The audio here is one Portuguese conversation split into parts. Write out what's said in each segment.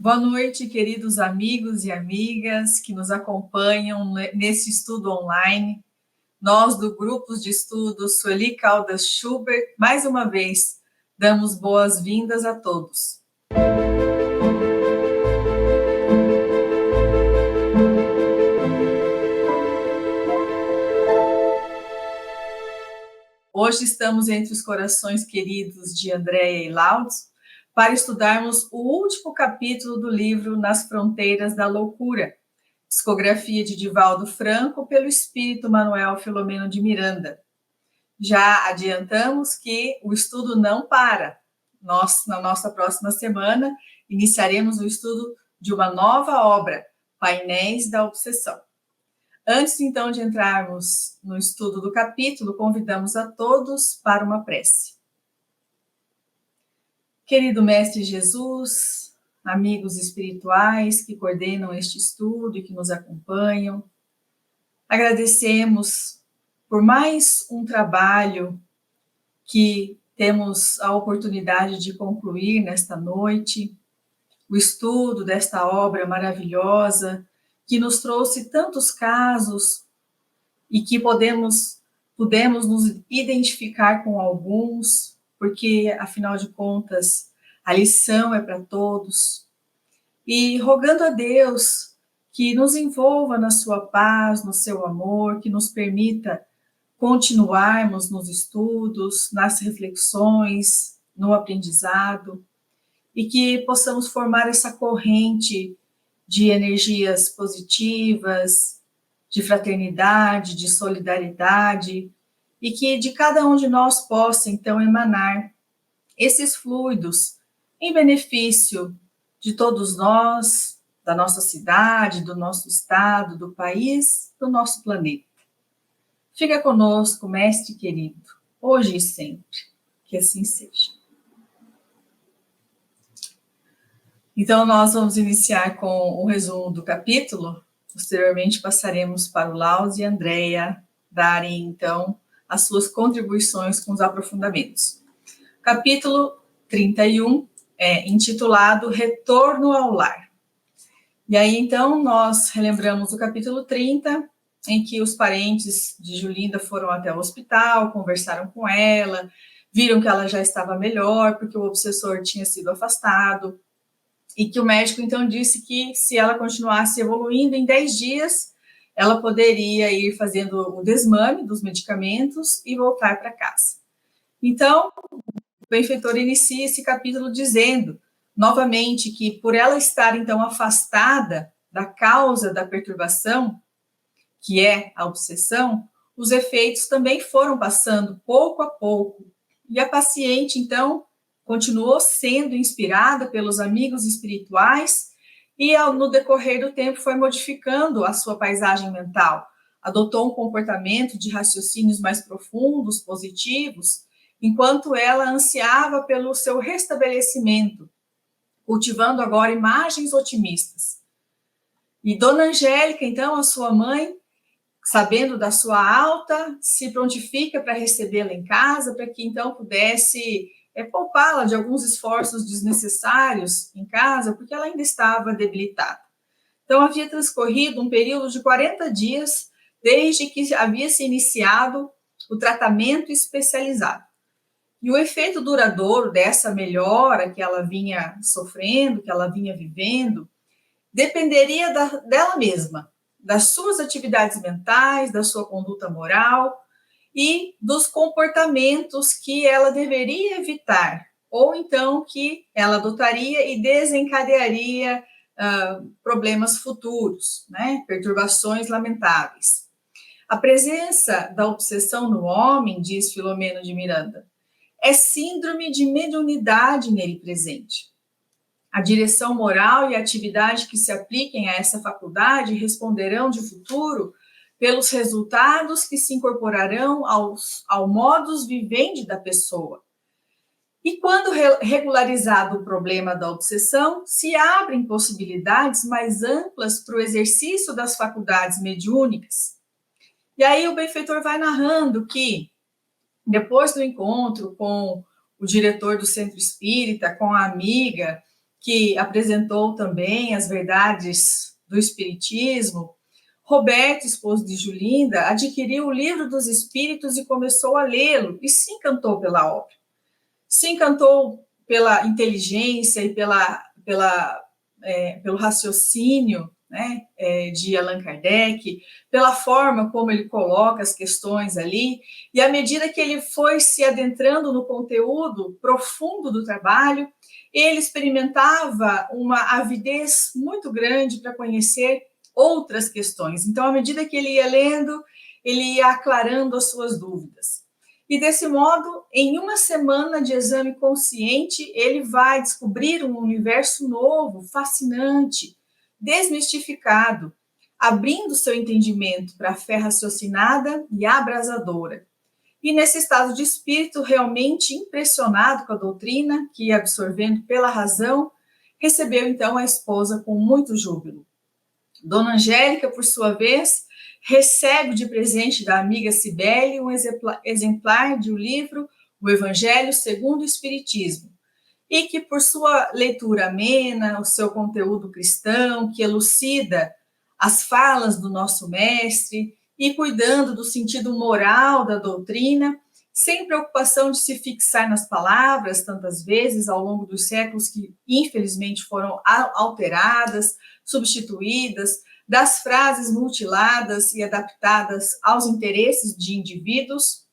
Boa noite, queridos amigos e amigas que nos acompanham nesse estudo online. Nós, do Grupo de Estudos Sueli Caldas Schubert, mais uma vez, damos boas-vindas a todos. Hoje estamos entre os corações queridos de Andréia e Laudes para estudarmos o último capítulo do livro Nas Fronteiras da Loucura, psicografia de Divaldo Franco pelo espírito Manuel Filomeno de Miranda. Já adiantamos que o estudo não para. Nós, na nossa próxima semana, iniciaremos o estudo de uma nova obra, Painéis da Obsessão. Antes, então, de entrarmos no estudo do capítulo, convidamos a todos para uma prece. Querido Mestre Jesus, amigos espirituais que coordenam este estudo e que nos acompanham, agradecemos por mais um trabalho que temos a oportunidade de concluir nesta noite, o estudo desta obra maravilhosa que nos trouxe tantos casos e que pudemos nos identificar com alguns, porque, afinal de contas, a lição é para todos. E rogando a Deus que nos envolva na sua paz, no seu amor, que nos permita continuarmos nos estudos, nas reflexões, no aprendizado, e que possamos formar essa corrente de energias positivas, de fraternidade, de solidariedade, e que de cada um de nós possa, então, emanar esses fluidos em benefício de todos nós, da nossa cidade, do nosso estado, do país, do nosso planeta. Fica conosco, Mestre querido, hoje e sempre, que assim seja. Então, nós vamos iniciar com o resumo do capítulo. Posteriormente, passaremos para o Laudes e a Andréia darem, então, as suas contribuições com os aprofundamentos. Capítulo 31 é intitulado Retorno ao Lar. E aí, então, nós relembramos o capítulo 30, em que os parentes de Julinda foram até o hospital, conversaram com ela, viram que ela já estava melhor, porque o obsessor tinha sido afastado, e que o médico, então, disse que se ela continuasse evoluindo, em 10 dias, ela poderia ir fazendo o desmame dos medicamentos e voltar para casa. Então, o benfeitor inicia esse capítulo dizendo, novamente, que por ela estar, então, afastada da causa da perturbação, que é a obsessão, os efeitos também foram passando pouco a pouco. E a paciente, então, continuou sendo inspirada pelos amigos espirituais e, no decorrer do tempo, foi modificando a sua paisagem mental. Adotou um comportamento de raciocínios mais profundos, positivos, enquanto ela ansiava pelo seu restabelecimento, cultivando agora imagens otimistas. E Dona Angélica, então, a sua mãe, sabendo da sua alta, se prontifica para recebê-la em casa, para que então pudesse poupá-la de alguns esforços desnecessários em casa, porque ela ainda estava debilitada. Então, havia transcorrido um período de 40 dias desde que havia se iniciado o tratamento especializado. E o efeito duradouro dessa melhora que ela vinha sofrendo, que ela vinha vivendo, dependeria dela mesma, das suas atividades mentais, da sua conduta moral e dos comportamentos que ela deveria evitar, ou então que ela adotaria e desencadearia problemas futuros, né? Perturbações lamentáveis. A presença da obsessão no homem, diz Filomeno de Miranda, é síndrome de mediunidade nele presente. A direção moral e a atividade que se apliquem a essa faculdade responderão de futuro pelos resultados que se incorporarão ao modus vivendi da pessoa. E quando regularizado o problema da obsessão, se abrem possibilidades mais amplas para o exercício das faculdades mediúnicas. E aí o benfeitor vai narrando que, depois do encontro com o diretor do centro espírita, com a amiga, que apresentou também as verdades do Espiritismo, Roberto, esposo de Julinda, adquiriu o Livro dos Espíritos e começou a lê-lo e se encantou pela obra. Se encantou pela inteligência e pelo raciocínio, né, de Allan Kardec, pela forma como ele coloca as questões ali, e à medida que ele foi se adentrando no conteúdo profundo do trabalho, ele experimentava uma avidez muito grande para conhecer outras questões. Então, à medida que ele ia lendo, ele ia aclarando as suas dúvidas. E desse modo, em uma semana de exame consciente, ele vai descobrir um universo novo, fascinante, desmistificado, abrindo seu entendimento para a fé raciocinada e abrasadora. E nesse estado de espírito realmente impressionado com a doutrina, que ia absorvendo pela razão, recebeu então a esposa com muito júbilo. Dona Angélica, por sua vez, recebe de presente da amiga Cibele um exemplar de um livro, O Evangelho segundo o Espiritismo, e que, por sua leitura amena, o seu conteúdo cristão, que elucida as falas do nosso mestre, e cuidando do sentido moral da doutrina, sem preocupação de se fixar nas palavras, tantas vezes ao longo dos séculos que, infelizmente, foram alteradas, substituídas, das frases mutiladas e adaptadas aos interesses de indivíduos.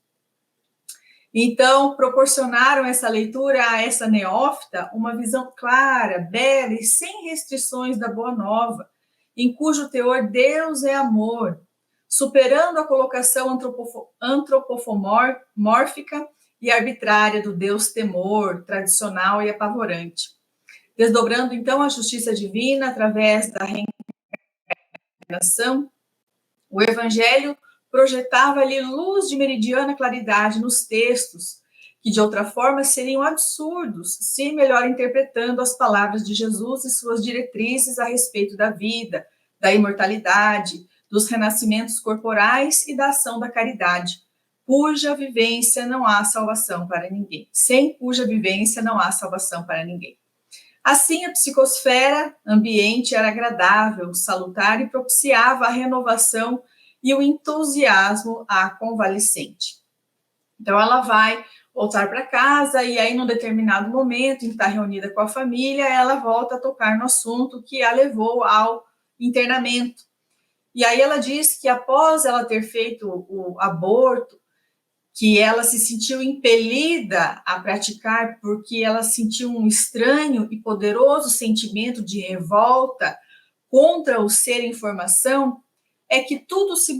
Então, proporcionaram essa leitura a essa neófita uma visão clara, bela e sem restrições da Boa Nova, em cujo teor Deus é amor, superando a colocação antropomórfica e arbitrária do Deus temor, tradicional e apavorante. Desdobrando, então, a justiça divina através da reencarnação, o Evangelho projetava ali luz de meridiana claridade nos textos, que de outra forma seriam absurdos, se melhor interpretando as palavras de Jesus e suas diretrizes a respeito da vida, da imortalidade, dos renascimentos corporais e da ação da caridade, cuja vivência não há salvação para ninguém. Sem cuja vivência não há salvação para ninguém. Assim, a psicosfera ambiente era agradável, salutar e propiciava a renovação e o entusiasmo à convalescente. Então, ela vai voltar para casa e aí, num determinado momento, em que está reunida com a família, ela volta a tocar no assunto que a levou ao internamento. E aí ela diz que após ela ter feito o aborto, que ela se sentiu impelida a praticar porque ela sentiu um estranho e poderoso sentimento de revolta contra o ser informação, é que tudo se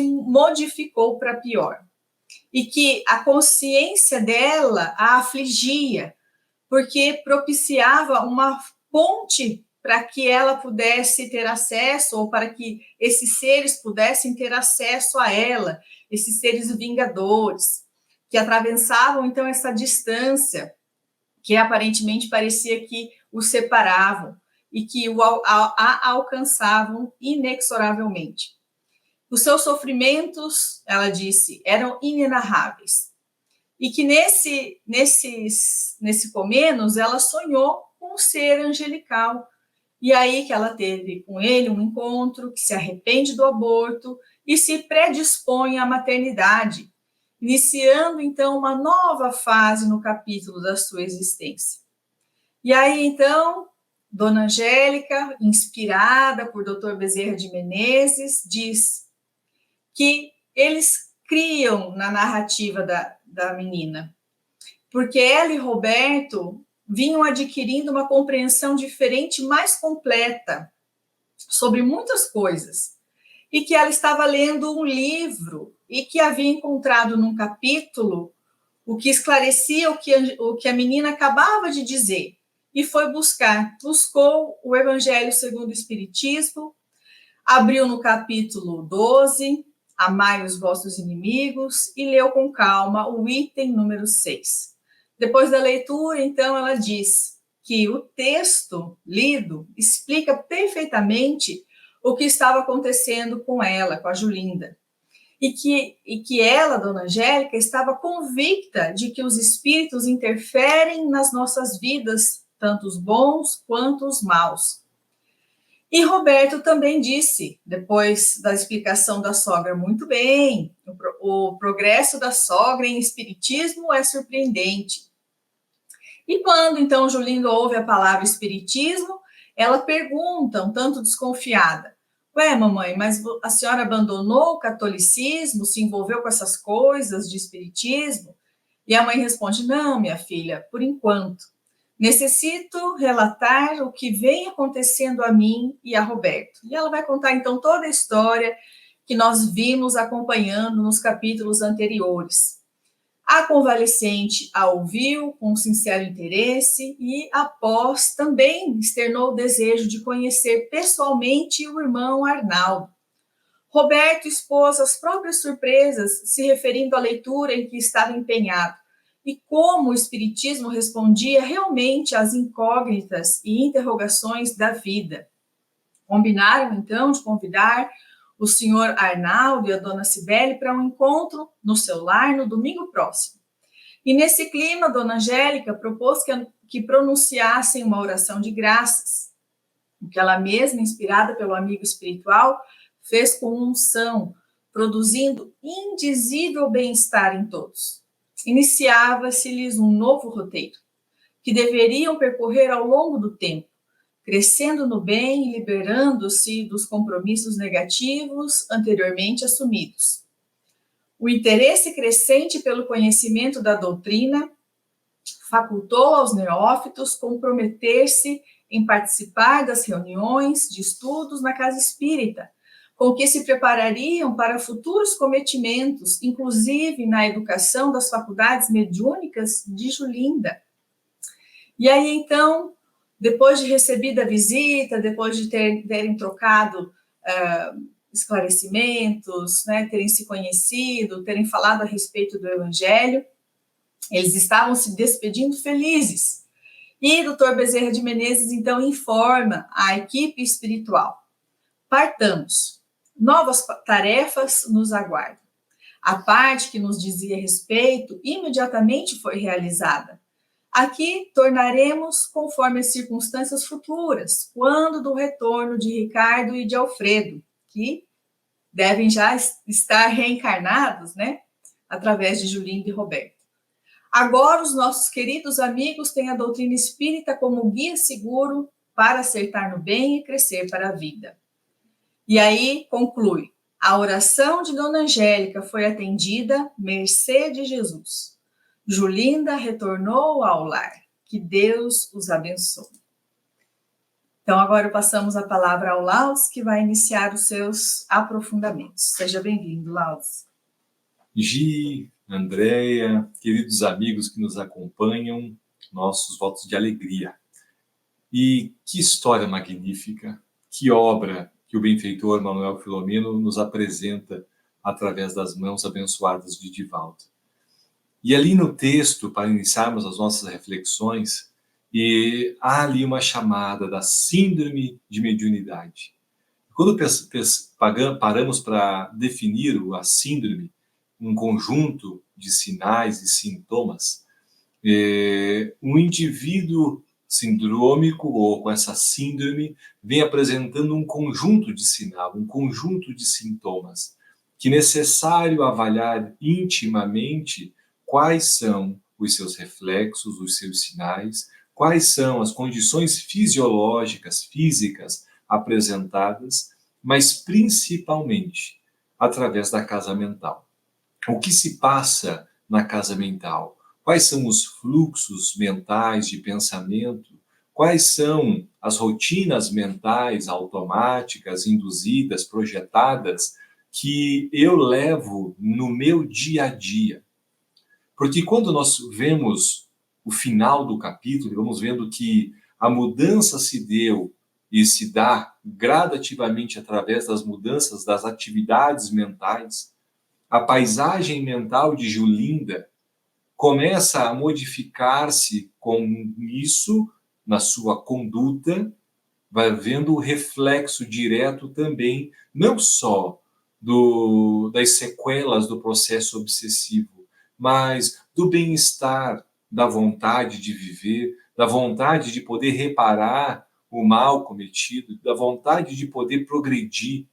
modificou para pior. E que a consciência dela a afligia, porque propiciava uma ponte para que ela pudesse ter acesso, ou para que esses seres pudessem ter acesso a ela, esses seres vingadores, que atravessavam, então, essa distância que aparentemente parecia que o separavam e que a alcançavam inexoravelmente. Os seus sofrimentos, ela disse, eram inenarráveis. E que nesse comenos, ela sonhou com um ser angelical. E aí que ela teve com ele um encontro, que se arrepende do aborto e se predispõe à maternidade, iniciando, então, uma nova fase no capítulo da sua existência. E aí, então, Dona Angélica, inspirada por Dr. Bezerra de Menezes, diz que eles criam na narrativa da menina, porque ela e Roberto vinham adquirindo uma compreensão diferente, mais completa, sobre muitas coisas, e que ela estava lendo um livro e que havia encontrado num capítulo o que esclarecia o que a menina acabava de dizer, e foi buscou o Evangelho segundo o Espiritismo, abriu no capítulo 12, Amai os vossos inimigos, e leu com calma o item número 6. Depois da leitura, então, ela diz que o texto lido explica perfeitamente o que estava acontecendo com ela, com a Julinda. E que ela, Dona Angélica, estava convicta de que os espíritos interferem nas nossas vidas tanto os bons quanto os maus. E Roberto também disse, depois da explicação da sogra, muito bem, o progresso da sogra em espiritismo é surpreendente. E quando, então, Julinda ouve a palavra espiritismo, ela pergunta, um tanto desconfiada, ué, mamãe, mas a senhora abandonou o catolicismo, se envolveu com essas coisas de espiritismo? E a mãe responde, não, minha filha, por enquanto. Necessito relatar o que vem acontecendo a mim e a Roberto. E ela vai contar, então, toda a história que nós vimos acompanhando nos capítulos anteriores. A convalescente a ouviu com sincero interesse e, após, também externou o desejo de conhecer pessoalmente o irmão Arnaldo. Roberto expôs as próprias surpresas, se referindo à leitura em que estava empenhado, e como o Espiritismo respondia realmente às incógnitas e interrogações da vida. Combinaram, então, de convidar o senhor Arnaldo e a dona Cibele para um encontro no seu lar no domingo próximo. E nesse clima, a dona Angélica propôs que pronunciassem uma oração de graças, o que ela mesma, inspirada pelo amigo espiritual, fez com unção, produzindo indizível bem-estar em todos. Iniciava-se-lhes um novo roteiro, que deveriam percorrer ao longo do tempo, crescendo no bem e liberando-se dos compromissos negativos anteriormente assumidos. O interesse crescente pelo conhecimento da doutrina facultou aos neófitos comprometer-se em participar das reuniões de estudos na casa espírita, com que se preparariam para futuros cometimentos, inclusive na educação das faculdades mediúnicas de Julinda. E aí, então, depois de recebida a visita, depois de terem trocado esclarecimentos, né, terem se conhecido, terem falado a respeito do Evangelho, eles estavam se despedindo felizes. E o Dr. Bezerra de Menezes, então, informa a equipe espiritual. Partamos. Novas tarefas nos aguardam. A parte que nos dizia respeito imediatamente foi realizada. Aqui tornaremos conforme as circunstâncias futuras, quando do retorno de Ricardo e de Alfredo, que devem já estar reencarnados, né, através de Julinda e Roberto. Agora, os nossos queridos amigos têm a doutrina espírita como guia seguro para acertar no bem e crescer para a vida. E aí, conclui, a oração de Dona Angélica foi atendida, mercê de Jesus. Julinda retornou ao lar. Que Deus os abençoe. Então, agora passamos a palavra ao Laus, que vai iniciar os seus aprofundamentos. Seja bem-vindo, Laus. Gi, Andréia, queridos amigos que nos acompanham, nossos votos de alegria. E que história magnífica, que obra que o benfeitor Manuel Filomeno nos apresenta através das mãos abençoadas de Divaldo. E ali no texto, para iniciarmos as nossas reflexões, há ali uma chamada da síndrome de mediunidade. Quando paramos para definir a síndrome, um conjunto de sinais e sintomas, um indivíduo sindrômico ou com essa síndrome vem apresentando um conjunto de sinais, um conjunto de sintomas, que é necessário avaliar intimamente quais são os seus reflexos, os seus sinais, quais são as condições fisiológicas, físicas apresentadas, mas principalmente através da casa mental. O que se passa na casa mental? Quais são os fluxos mentais de pensamento? Quais são as rotinas mentais automáticas, induzidas, projetadas, que eu levo no meu dia a dia? Porque quando nós vemos o final do capítulo, vamos vendo que a mudança se deu e se dá gradativamente através das mudanças das atividades mentais, a paisagem mental de Julinda começa a modificar-se com isso na sua conduta, vai vendo o reflexo direto também, não só das sequelas do processo obsessivo, mas do bem-estar, da vontade de viver, da vontade de poder reparar o mal cometido, da vontade de poder progredir.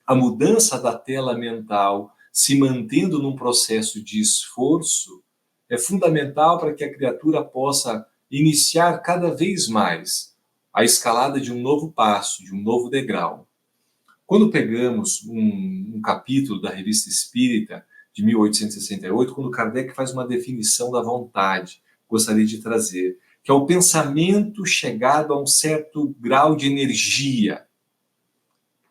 A mudança da tela mental, se mantendo num processo de esforço, é fundamental para que a criatura possa iniciar cada vez mais a escalada de um novo passo, de um novo degrau. Quando pegamos um capítulo da Revista Espírita, de 1868, quando Kardec faz uma definição da vontade, gostaria de trazer, que é o pensamento chegado a um certo grau de energia.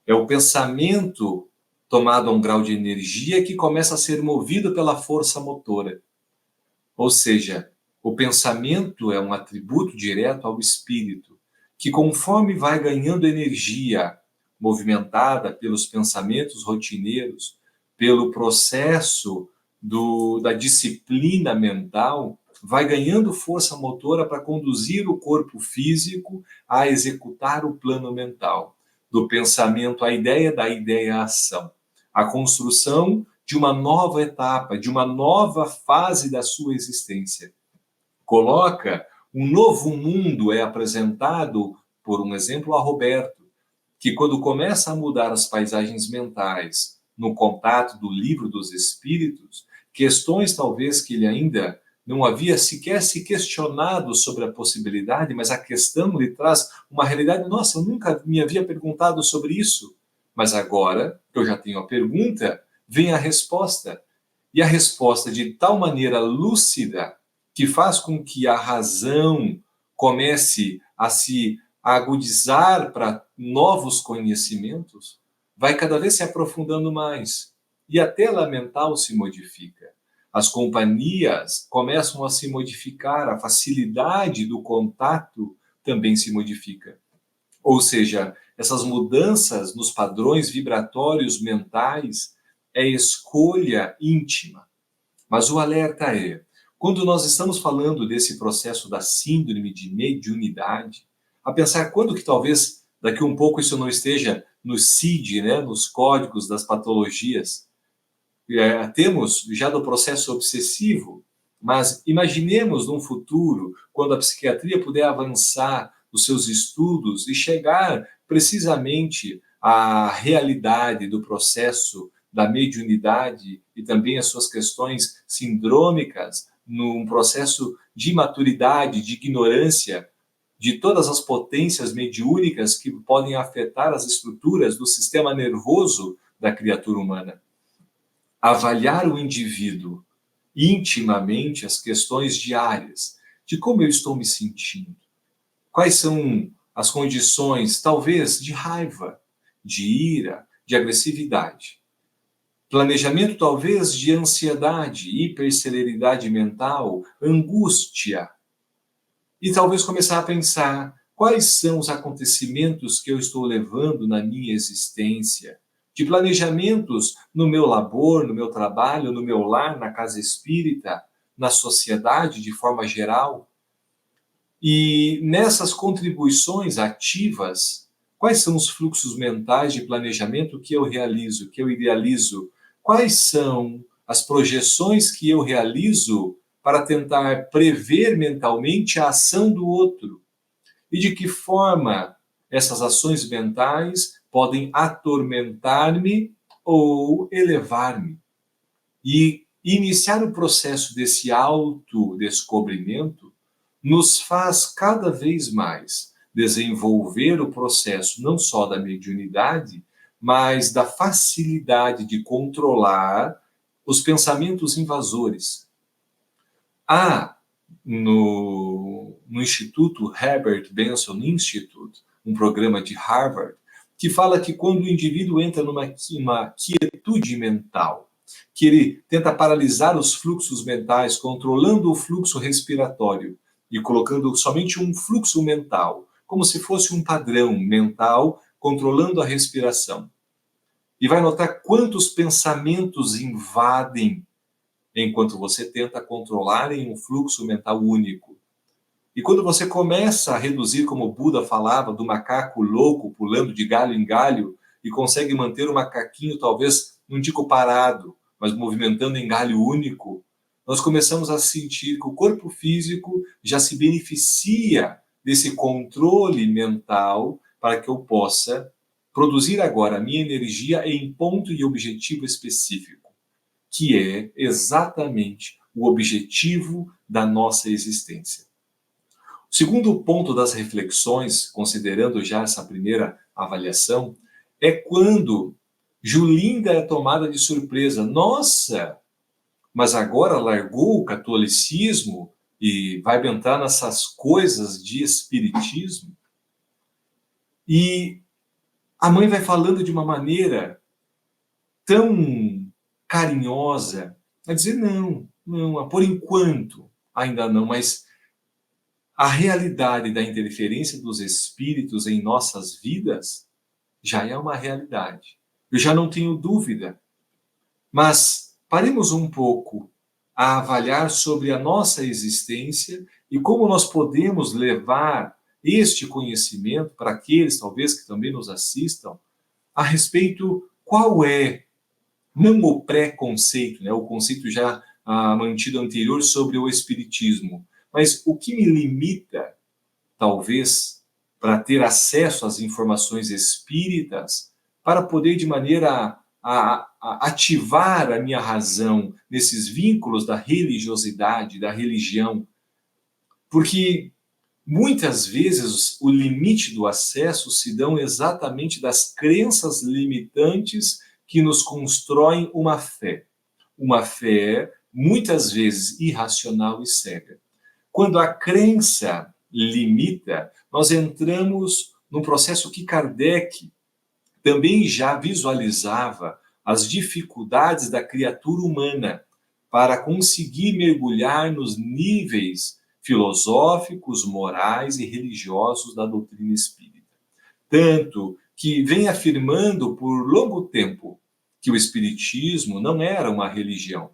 É o pensamento tomado a um grau de energia que começa a ser movido pela força motora. Ou seja, o pensamento é um atributo direto ao espírito, que conforme vai ganhando energia, movimentada pelos pensamentos rotineiros, pelo processo da disciplina mental, vai ganhando força motora para conduzir o corpo físico a executar o plano mental. Do pensamento à ideia, da ideia à ação. A construção de uma nova etapa, de uma nova fase da sua existência. Coloca um novo mundo, é apresentado, por um exemplo, a Roberto, que quando começa a mudar as paisagens mentais, no contato do livro dos espíritos, questões talvez que ele ainda não havia sequer se questionado sobre a possibilidade, mas a questão lhe traz uma realidade. Nossa, eu nunca me havia perguntado sobre isso, mas agora que eu já tenho a pergunta, vem a resposta. E a resposta de tal maneira lúcida que faz com que a razão comece a se agudizar para novos conhecimentos, vai cada vez se aprofundando mais. E a tela mental se modifica. As companhias começam a se modificar, a facilidade do contato também se modifica. Ou seja, essas mudanças nos padrões vibratórios mentais é escolha íntima. Mas o alerta é, quando nós estamos falando desse processo da síndrome de mediunidade, a pensar quando que talvez daqui um pouco isso não esteja no CID, né, nos códigos das patologias. Temos já do processo obsessivo, mas imaginemos num futuro, quando a psiquiatria puder avançar os seus estudos e chegar precisamente à realidade do processo da mediunidade e também as suas questões sindrômicas, num processo de imaturidade, de ignorância, de todas as potências mediúnicas que podem afetar as estruturas do sistema nervoso da criatura humana. Avaliar o indivíduo intimamente as questões diárias, de como eu estou me sentindo, quais são as condições, talvez, de raiva, de ira, de agressividade. Planejamento, talvez, de ansiedade, hiperceleridade mental, angústia. E talvez começar a pensar quais são os acontecimentos que eu estou levando na minha existência, de planejamentos no meu labor, no meu trabalho, no meu lar, na casa espírita, na sociedade de forma geral. E nessas contribuições ativas, quais são os fluxos mentais de planejamento que eu realizo, que eu idealizo? Quais são as projeções que eu realizo para tentar prever mentalmente a ação do outro? E de que forma essas ações mentais podem atormentar-me ou elevar-me? E iniciar o processo desse autodescobrimento nos faz cada vez mais desenvolver o processo não só da mediunidade, mas da facilidade de controlar os pensamentos invasores. Há no Instituto Herbert Benson Institute, um programa de Harvard, que fala que quando o indivíduo entra numa quietude mental, que ele tenta paralisar os fluxos mentais, controlando o fluxo respiratório e colocando somente um fluxo mental, como se fosse um padrão mental, controlando a respiração. E vai notar quantos pensamentos invadem enquanto você tenta controlar em um fluxo mental único. E quando você começa a reduzir, como o Buda falava, do macaco louco pulando de galho em galho e consegue manter o macaquinho, talvez, não digo parado, mas movimentando em galho único, nós começamos a sentir que o corpo físico já se beneficia desse controle mental para que eu possa produzir agora a minha energia em ponto e objetivo específico, que é exatamente o objetivo da nossa existência. O segundo ponto das reflexões, considerando já essa primeira avaliação, é quando Julinda é tomada de surpresa. Nossa, mas agora largou o catolicismo e vai entrar nessas coisas de espiritismo? E a mãe vai falando de uma maneira tão carinhosa, a dizer, não, por enquanto, ainda não, mas a realidade da interferência dos espíritos em nossas vidas já é uma realidade. Eu já não tenho dúvida. Mas paremos um pouco a avaliar sobre a nossa existência e como nós podemos levar este conhecimento para aqueles, talvez, que também nos assistam, a respeito qual é, não o preconceito, né, o conceito já mantido anterior sobre o espiritismo, mas o que me limita, talvez, para ter acesso às informações espíritas, para poder, de maneira a ativar a minha razão nesses vínculos da religiosidade, da religião. Porque muitas vezes o limite do acesso se dão exatamente das crenças limitantes que nos constroem uma fé. Uma fé, muitas vezes, irracional e cega. Quando a crença limita, nós entramos num processo que Kardec também já visualizava as dificuldades da criatura humana para conseguir mergulhar nos níveis filosóficos, morais e religiosos da doutrina espírita. Tanto que vem afirmando por longo tempo que o espiritismo não era uma religião.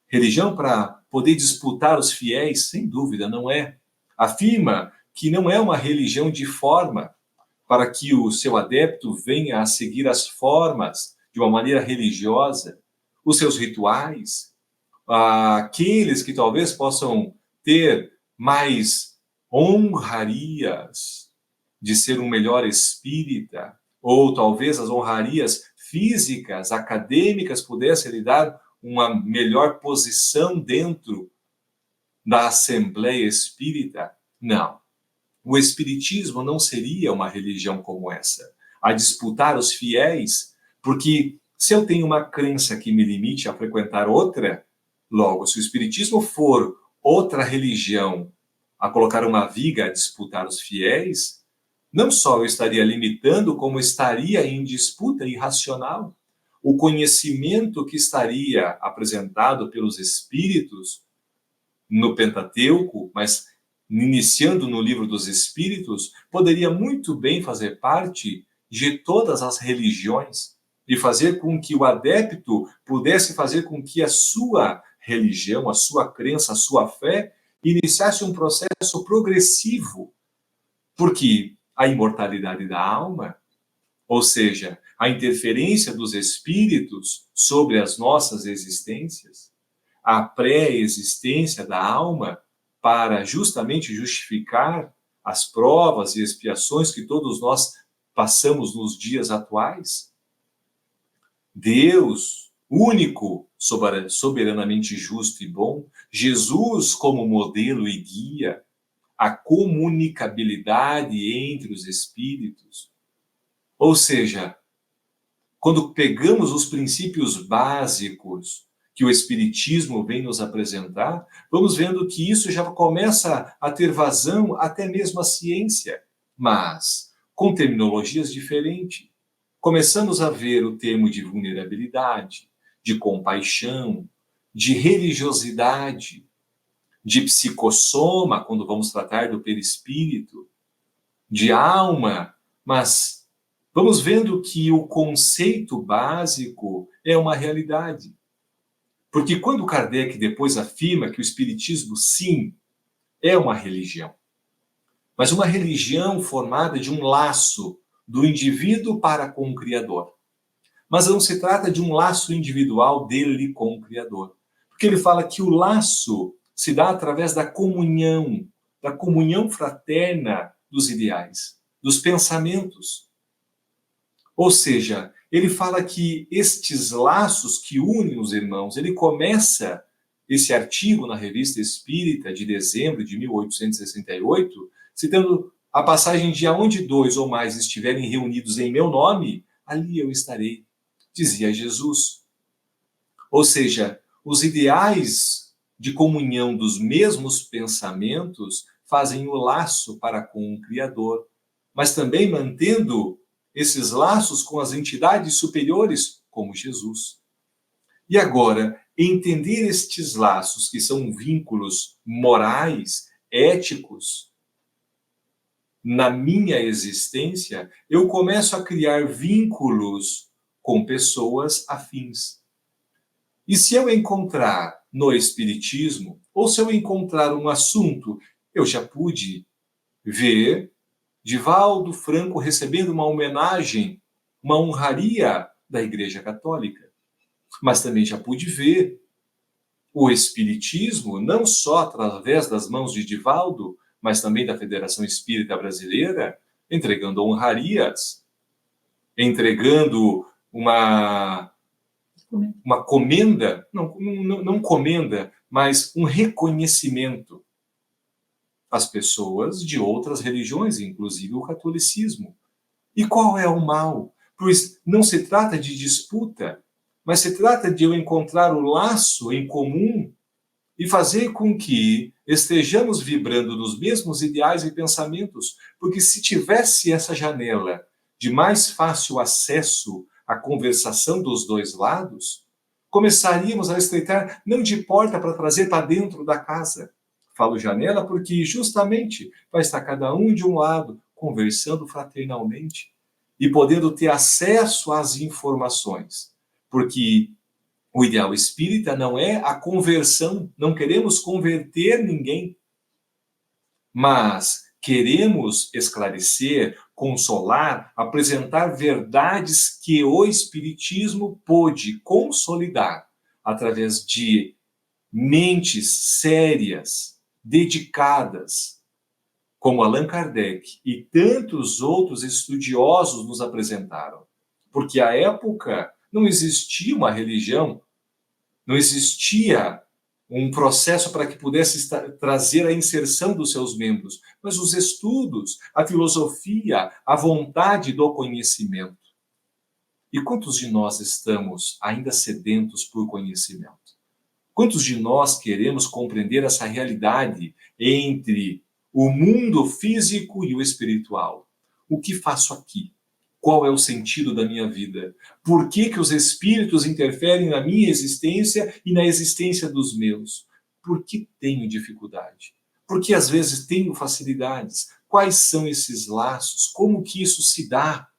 Religião para poder disputar os fiéis, sem dúvida, não é. Afirma que não é uma religião de forma, para que o seu adepto venha a seguir as formas de uma maneira religiosa, os seus rituais, aqueles que talvez possam ter mais honrarias de ser um melhor espírita, ou talvez as honrarias físicas, acadêmicas, pudessem lhe dar uma melhor posição dentro da Assembleia Espírita. Não. O Espiritismo não seria uma religião como essa, a disputar os fiéis, porque se eu tenho uma crença que me limite a frequentar outra, logo, se o Espiritismo for outra religião a colocar uma viga a disputar os fiéis, não só eu estaria limitando, como estaria em disputa irracional. O conhecimento que estaria apresentado pelos Espíritos no Pentateuco, mas iniciando no Livro dos Espíritos, poderia muito bem fazer parte de todas as religiões e fazer com que o adepto pudesse fazer com que a sua religião, a sua crença, a sua fé iniciasse um processo progressivo, porque a imortalidade da alma, ou seja, a interferência dos espíritos sobre as nossas existências, a pré-existência da alma, para justamente justificar as provas e expiações que todos nós passamos nos dias atuais. Deus, único, soberanamente justo e bom, Jesus como modelo e guia, a comunicabilidade entre os espíritos. Ou seja, quando pegamos os princípios básicos que o Espiritismo vem nos apresentar, vamos vendo que isso já começa a ter vazão até mesmo à ciência, mas com terminologias diferentes. Começamos a ver o termo de vulnerabilidade, de compaixão, de religiosidade, de psicossoma, quando vamos tratar do perispírito, de alma, mas vamos vendo que o conceito básico é uma realidade. Porque quando Kardec depois afirma que o Espiritismo, sim, é uma religião, mas uma religião formada de um laço do indivíduo para com o Criador. Mas não se trata de um laço individual dele com o Criador. Porque ele fala que o laço se dá através da comunhão da comunhão fraterna dos ideais, dos pensamentos. Ou seja, ele fala que estes laços que unem os irmãos, ele começa esse artigo na Revista Espírita de dezembro de 1868, citando a passagem de aonde dois ou mais estiverem reunidos em meu nome, ali eu estarei, dizia Jesus. Ou seja, os ideais de comunhão dos mesmos pensamentos fazem o laço para com o Criador, mas também mantendo esses laços com as entidades superiores, como Jesus. E agora, entender estes laços, que são vínculos morais, éticos, na minha existência, eu começo a criar vínculos com pessoas afins. E se eu encontrar no Espiritismo, ou se eu encontrar um assunto, eu já pude ver Divaldo Franco recebendo uma homenagem, uma honraria da Igreja Católica. Mas também já pude ver o Espiritismo, não só através das mãos de Divaldo, mas também da Federação Espírita Brasileira, entregando honrarias, entregando uma comenda, não comenda, mas um reconhecimento às pessoas de outras religiões, inclusive o catolicismo. E qual é o mal? Pois não se trata de disputa, mas se trata de eu encontrar o laço em comum e fazer com que estejamos vibrando nos mesmos ideais e pensamentos, porque se tivesse essa janela de mais fácil acesso à conversação dos dois lados, começaríamos a estreitar não de porta para trazer para dentro da casa. Falo janela porque justamente vai estar cada um de um lado, conversando fraternalmente e podendo ter acesso às informações. Porque o ideal espírita não é a conversão, não queremos converter ninguém, mas queremos esclarecer, consolar, apresentar verdades que o Espiritismo pôde consolidar através de mentes sérias, dedicadas, como Allan Kardec e tantos outros estudiosos nos apresentaram. Porque à época não existia uma religião, não existia um processo para que pudesse trazer a inserção dos seus membros, mas os estudos, a filosofia, a vontade do conhecimento. E quantos de nós estamos ainda sedentos por conhecimento? Quantos de nós queremos compreender essa realidade entre o mundo físico e o espiritual? O que faço aqui? Qual é o sentido da minha vida? Por que os espíritos interferem na minha existência e na existência dos meus? Por que tenho dificuldade? Por que às vezes tenho facilidades? Quais são esses laços? Como que isso se dá?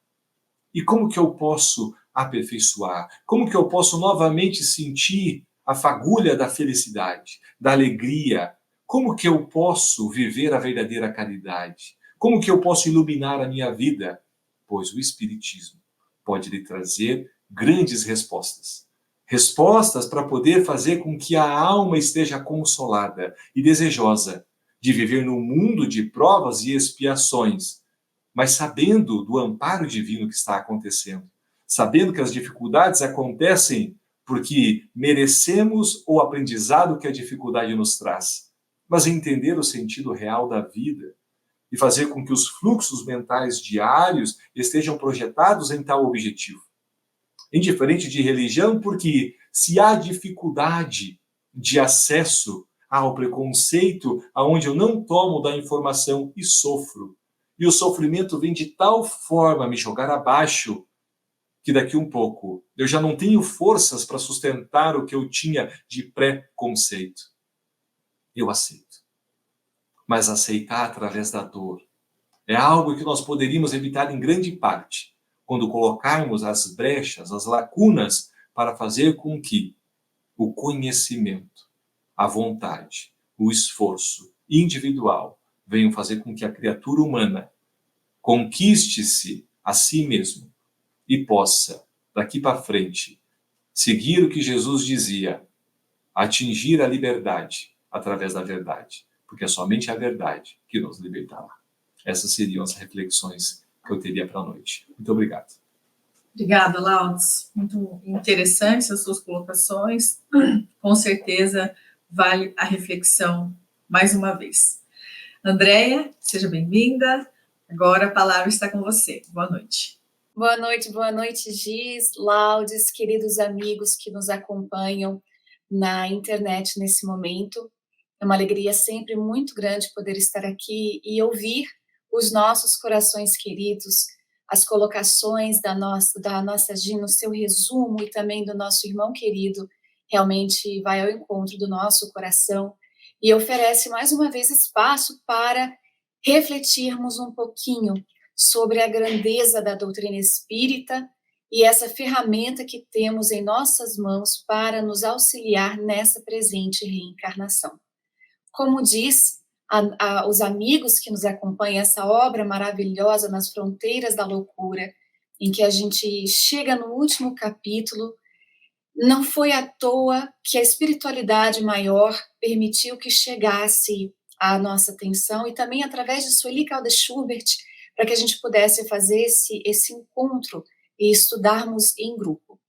E como que eu posso aperfeiçoar? Como que eu posso novamente sentir a fagulha da felicidade, da alegria? Como que eu posso viver a verdadeira caridade? Como que eu posso iluminar a minha vida? Pois o Espiritismo pode lhe trazer grandes respostas. Respostas para poder fazer com que a alma esteja consolada e desejosa de viver num mundo de provas e expiações, mas sabendo do amparo divino que está acontecendo, sabendo que as dificuldades acontecem porque merecemos o aprendizado que a dificuldade nos traz, mas entender o sentido real da vida e fazer com que os fluxos mentais diários estejam projetados em tal objetivo. Indiferente de religião, porque se há dificuldade de acesso ao preconceito, aonde eu não tomo da informação e sofro, e o sofrimento vem de tal forma a me jogar abaixo, que daqui um pouco eu já não tenho forças para sustentar o que eu tinha de pré-conceito. Eu aceito. Mas aceitar através da dor é algo que nós poderíamos evitar em grande parte, quando colocarmos as brechas, as lacunas, para fazer com que o conhecimento, a vontade, o esforço individual venham fazer com que a criatura humana conquiste-se a si mesmo e possa, daqui para frente, seguir o que Jesus dizia, atingir a liberdade através da verdade. porque é somente a verdade que nos libertará. Essas seriam as reflexões que eu teria para a noite. Muito obrigado. Obrigada, Laudes. Muito interessantes as suas colocações. Com certeza vale a reflexão mais uma vez. Andréia, seja bem-vinda. Agora a palavra está com você. Boa noite. Boa noite, Giz, Laudes, queridos amigos que nos acompanham na internet nesse momento. É uma alegria sempre muito grande poder estar aqui e ouvir os nossos corações queridos, as colocações da nossa Gi no seu resumo e também do nosso irmão querido, realmente vai ao encontro do nosso coração e oferece mais uma vez espaço para refletirmos um pouquinho sobre a grandeza da doutrina espírita e essa ferramenta que temos em nossas mãos para nos auxiliar nessa presente reencarnação. Como diz os amigos que nos acompanham, essa obra maravilhosa nas fronteiras da loucura, em que a gente chega no último capítulo, não foi à toa que a espiritualidade maior permitiu que chegasse à nossa atenção e também através de Sueli Caldas Schubert, para que a gente pudesse fazer esse encontro e estudarmos em grupo.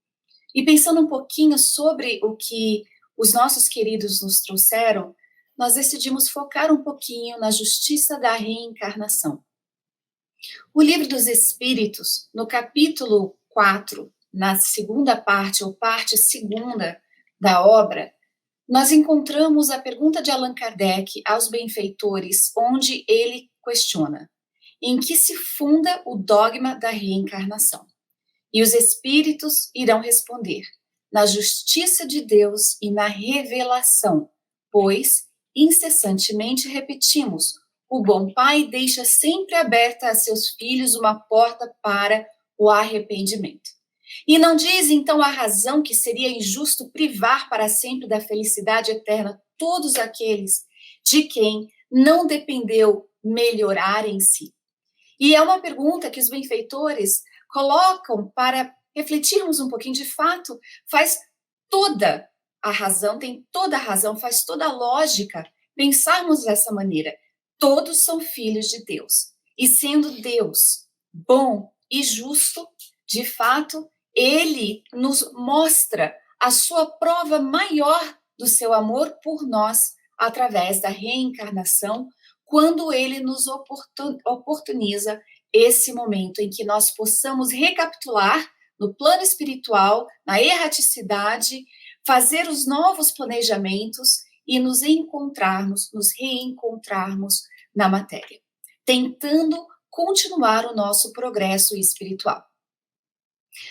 E pensando um pouquinho sobre o que os nossos queridos nos trouxeram, nós decidimos focar um pouquinho na justiça da reencarnação. O Livro dos Espíritos, no capítulo 4, na segunda parte, ou parte segunda da obra, nós encontramos a pergunta de Allan Kardec aos benfeitores, onde ele questiona: em que se funda o dogma da reencarnação? E os espíritos irão responder: na justiça de Deus e na revelação, pois incessantemente repetimos: o bom pai deixa sempre aberta a seus filhos uma porta para o arrependimento. E não diz então a razão que seria injusto privar para sempre da felicidade eterna todos aqueles de quem não dependeu melhorar em si? E é uma pergunta que os benfeitores colocam para refletirmos um pouquinho. De fato, faz toda a razão, tem toda a razão, faz toda a lógica pensarmos dessa maneira. Todos são filhos de Deus. E sendo Deus bom e justo, de fato, ele nos mostra a sua prova maior do seu amor por nós através da reencarnação, quando ele nos oportuniza esse momento em que nós possamos recapitular no plano espiritual, na erraticidade, fazer os novos planejamentos e nos reencontrarmos na matéria, tentando continuar o nosso progresso espiritual.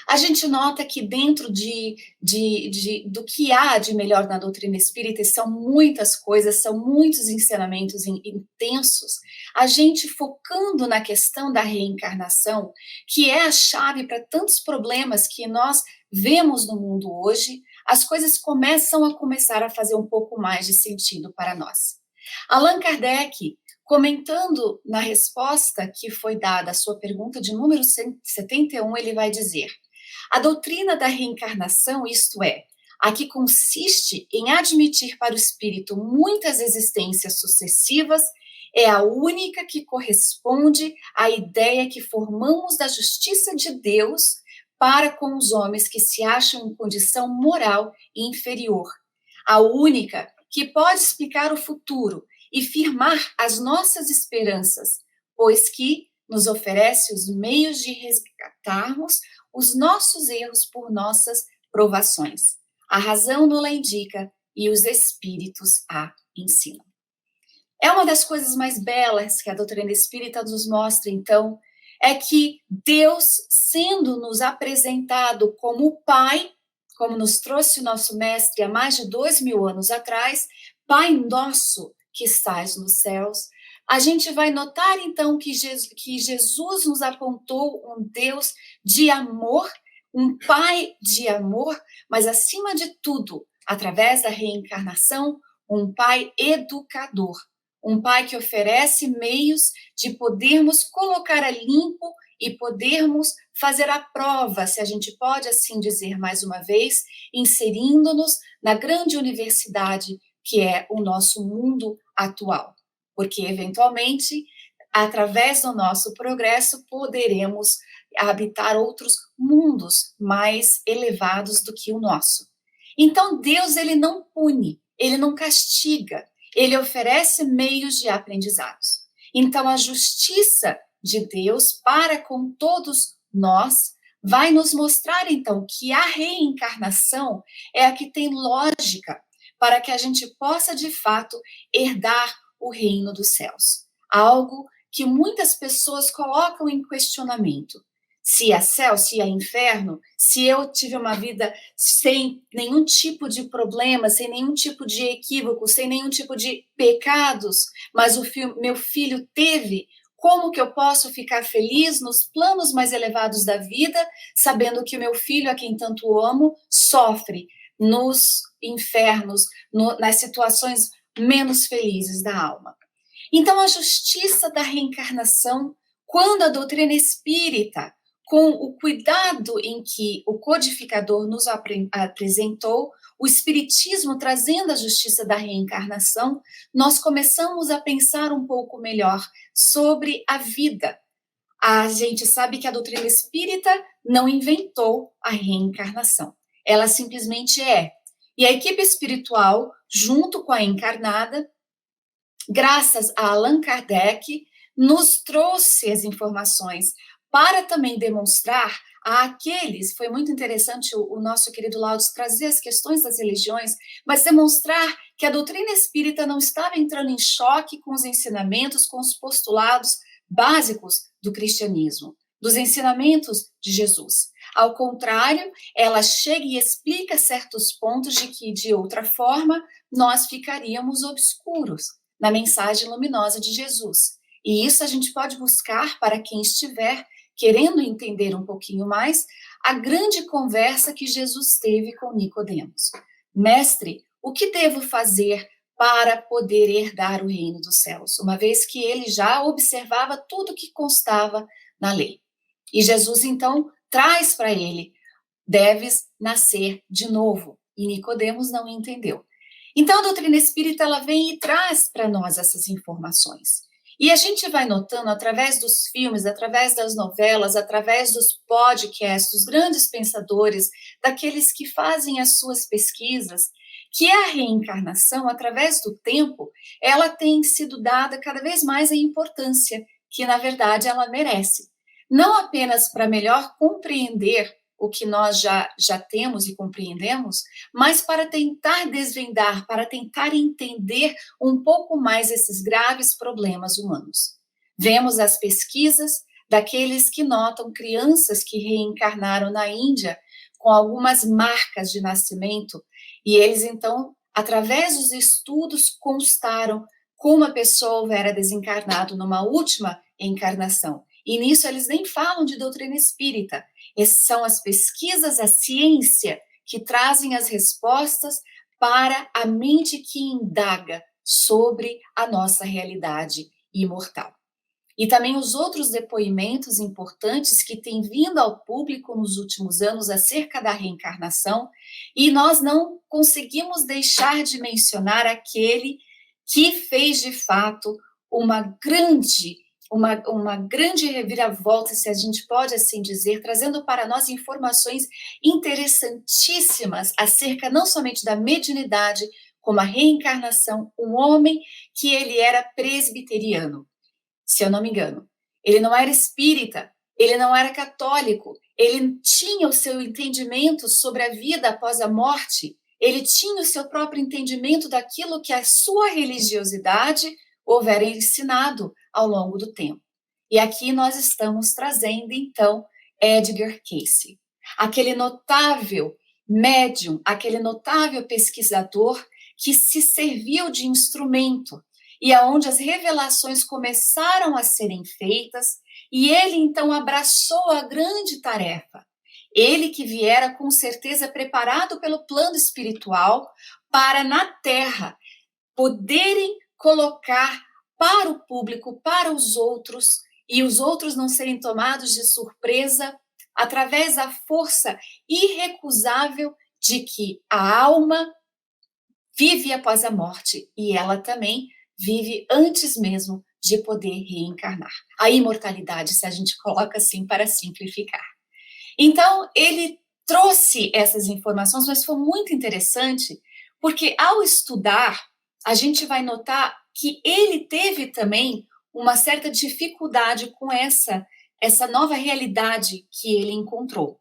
A gente nota que dentro do que há de melhor na doutrina espírita, são muitas coisas, são muitos ensinamentos intensos, a gente focando na questão da reencarnação, que é a chave para tantos problemas que nós vemos no mundo hoje, as coisas começam a fazer um pouco mais de sentido para nós. Allan Kardec, comentando na resposta que foi dada à sua pergunta de número 71, ele vai dizer: a doutrina da reencarnação, isto é, a que consiste em admitir para o espírito muitas existências sucessivas, é a única que corresponde à ideia que formamos da justiça de Deus para com os homens que se acham em condição moral inferior. A única que pode explicar o futuro e firmar as nossas esperanças, pois que nos oferece os meios de resgatarmos os nossos erros por nossas provações. A razão nos indica e os espíritos a ensinam. É uma das coisas mais belas que a doutrina espírita nos mostra, então, é que Deus, sendo nos apresentado como o Pai, como nos trouxe o nosso mestre há mais de 2000 anos atrás, Pai nosso que estás nos céus, a gente vai notar, então, que Jesus nos apontou um Deus de amor, um Pai de amor, mas, acima de tudo, através da reencarnação, um Pai educador, um Pai que oferece meios de podermos colocar a limpo e podermos fazer a prova, se a gente pode assim dizer mais uma vez, inserindo-nos na grande universidade que é o nosso mundo atual. porque eventualmente, através do nosso progresso, poderemos habitar outros mundos mais elevados do que o nosso. Então, Deus, ele não pune, ele não castiga, ele oferece meios de aprendizados. Então, a justiça de Deus para com todos nós vai nos mostrar, então, que a reencarnação é a que tem lógica para que a gente possa, de fato, herdar o reino dos céus. Algo que muitas pessoas colocam em questionamento. Se há céu, se há inferno, se eu tive uma vida sem nenhum tipo de problema, sem nenhum tipo de equívoco, sem nenhum tipo de pecados, mas meu filho teve, como que eu posso ficar feliz nos planos mais elevados da vida, sabendo que o meu filho, a quem tanto amo, sofre nos infernos, nas situações menos felizes da alma? Então, a justiça da reencarnação, quando a doutrina espírita, com o cuidado em que o codificador nos apresentou, o Espiritismo trazendo a justiça da reencarnação, nós começamos a pensar um pouco melhor sobre a vida. A gente sabe que a doutrina espírita não inventou a reencarnação, ela simplesmente é. E a equipe espiritual, junto com a encarnada, graças a Allan Kardec, nos trouxe as informações para também demonstrar a aqueles, foi muito interessante o nosso querido Laudes trazer as questões das religiões, mas demonstrar que a doutrina espírita não estava entrando em choque com os ensinamentos, com os postulados básicos do cristianismo, dos ensinamentos de Jesus. Ao contrário, ela chega e explica certos pontos de que, de outra forma, nós ficaríamos obscuros na mensagem luminosa de Jesus. E isso a gente pode buscar para quem estiver querendo entender um pouquinho mais a grande conversa que Jesus teve com Nicodemos. Mestre, o que devo fazer para poder herdar o reino dos céus? Uma vez que ele já observava tudo que constava na lei. E Jesus, então, traz para ele, deves nascer de novo. E Nicodemos não entendeu. Então, a doutrina espírita, ela vem e traz para nós essas informações. E a gente vai notando, através dos filmes, através das novelas, através dos podcasts, dos grandes pensadores, daqueles que fazem as suas pesquisas, que a reencarnação, através do tempo, ela tem sido dada cada vez mais a importância que, na verdade, ela merece. Não apenas para melhor compreender o que nós já temos e compreendemos, mas para tentar desvendar, para tentar entender um pouco mais esses graves problemas humanos. Vemos as pesquisas daqueles que notam crianças que reencarnaram na Índia com algumas marcas de nascimento, e eles, então, através dos estudos, constaram como a pessoa houvera desencarnado numa última encarnação. E nisso eles nem falam de doutrina espírita. Essas são as pesquisas, a ciência, que trazem as respostas para a mente que indaga sobre a nossa realidade imortal. E também os outros depoimentos importantes que têm vindo ao público nos últimos anos acerca da reencarnação, e nós não conseguimos deixar de mencionar aquele que fez, de fato, uma grande reviravolta, se a gente pode assim dizer, trazendo para nós informações interessantíssimas acerca não somente da mediunidade, como a reencarnação, um homem que ele era presbiteriano, se eu não me engano. Ele não era espírita, ele não era católico, ele tinha o seu entendimento sobre a vida após a morte, ele tinha o seu próprio entendimento daquilo que a sua religiosidade houvera ensinado ao longo do tempo. E aqui nós estamos trazendo, então, Edgar Cayce, aquele notável médium, aquele notável pesquisador que se serviu de instrumento e aonde as revelações começaram a serem feitas, e ele, então, abraçou a grande tarefa. Ele que viera, com certeza, preparado pelo plano espiritual para, na Terra, poderem colocar para o público, para os outros, e os outros não serem tomados de surpresa, através da força irrecusável de que a alma vive após a morte, e ela também vive antes mesmo de poder reencarnar. A imortalidade, se a gente coloca assim para simplificar. Então, ele trouxe essas informações, mas foi muito interessante, porque ao estudar, a gente vai notar que ele teve também uma certa dificuldade com essa nova realidade que ele encontrou.